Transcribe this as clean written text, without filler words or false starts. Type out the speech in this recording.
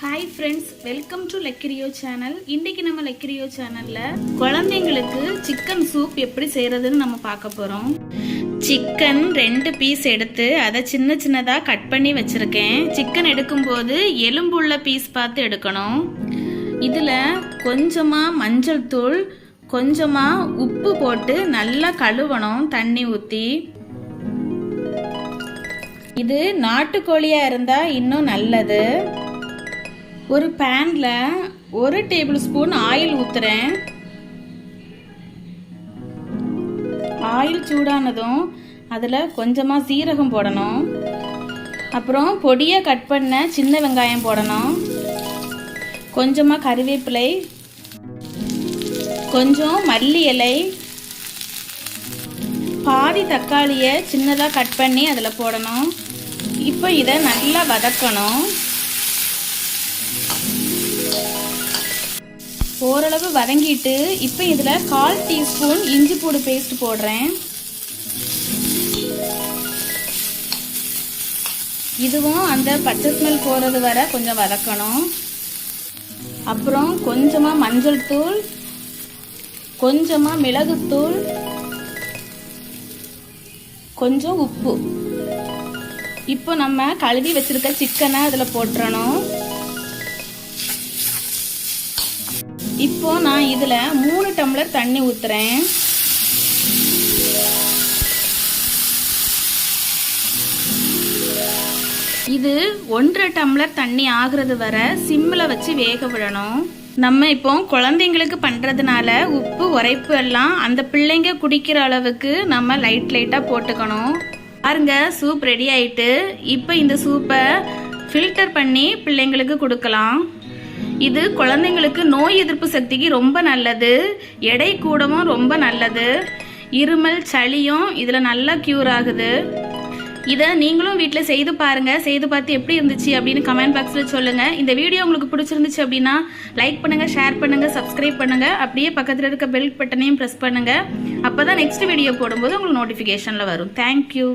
Hi friends, welcome to லக்கிரியோ channel. இன்றைக்கி நம்ம லக்கிரியோ சேனலில் குழந்தைங்களுக்கு சிக்கன் சூப் எப்படி செய்கிறதுன்னு நம்ம பார்க்க போகிறோம். சிக்கன் 2 பீஸ் எடுத்து அதை சின்ன சின்னதாக கட் பண்ணி வச்சுருக்கேன். சிக்கன் எடுக்கும்போது எலும்புள்ள பீஸ் பார்த்து எடுக்கணும். இதில் கொஞ்சமாக மஞ்சள் தூள், கொஞ்சமாக உப்பு போட்டு நல்லா கழுவணும் தண்ணி ஊற்றி. இது நாட்டுக்கோழியாக இருந்தால் இன்னும் நல்லது. ஒரு பேன்ல 1 டேபிள் ஸ்பூன் ஆயில் ஊத்துறேன். ஆயில் சூடானதும் அதில் கொஞ்சமாக சீரகம் போடணும். அப்புறம் பொடியை கட் பண்ண சின்ன வெங்காயம் போடணும். கொஞ்சமாக கறிவேப்பிலை, கொஞ்சம் மல்லி இலை, பாதி தக்காளியை சின்னதாக கட் பண்ணி அதில் போடணும். இப்போ இதை நல்லா வதக்கணும். ஓரளவு வதங்கிட்டு இப்போ இதில் 1/4 டீஸ்பூன் இஞ்சி பூண்டு பேஸ்ட் போடுறேன். இதுவும் அந்த பச்சை ஸ்மெல் போகிறது வரை கொஞ்சம் வதக்கணும். அப்புறம் கொஞ்சமாக மஞ்சள் தூள், கொஞ்சமாக மிளகுத்தூள், கொஞ்சம் உப்பு. இப்போ நம்ம கழுவி வச்சிருக்க சிக்கனை அதில் போட்டுறணும். இப்போ நான் இதில் 3 டம்ளர் தண்ணி ஊற்றுறேன். இது 1.5 டம்ளர் தண்ணி ஆகுறது வரை சிம்மில் வச்சு வேக விடணும். நம்ம இப்போ குழந்தைங்களுக்கு பண்ணுறதுனால உப்பு உரைப்பு எல்லாம் அந்த பிள்ளைங்க குடிக்கிற அளவுக்கு நம்ம லைட்டாக போட்டுக்கணும். பாருங்க, சூப் ரெடி ஆயிட்டு. இப்போ இந்த சூப்பை ஃபில்டர் பண்ணி பிள்ளைங்களுக்கு கொடுக்கலாம். இது குழந்தைங்களுக்கு நோய் எதிர்ப்பு சக்திக்கு ரொம்ப நல்லது. எடை கூடவும் ரொம்ப நல்லது. இருமல், சளியும் இதில் நல்லா க்யூர் ஆகுது. இதை நீங்களும் வீட்டில் செய்து பாருங்கள். செய்து பார்த்து எப்படி இருந்துச்சு அப்படின்னு கமெண்ட் பாக்ஸில் சொல்லுங்கள். இந்த வீடியோ உங்களுக்கு பிடிச்சிருந்துச்சு அப்படின்னா லைக் பண்ணுங்கள், ஷேர் பண்ணுங்கள், சப்ஸ்கிரைப் பண்ணுங்கள். அப்படியே பக்கத்தில் இருக்க பெல் பட்டனையும் ப்ரெஸ் பண்ணுங்கள். அப்போ தான் நெக்ஸ்ட் வீடியோ போடும்போது உங்களுக்கு நோட்டிஃபிகேஷனில் வரும். தேங்க்யூ.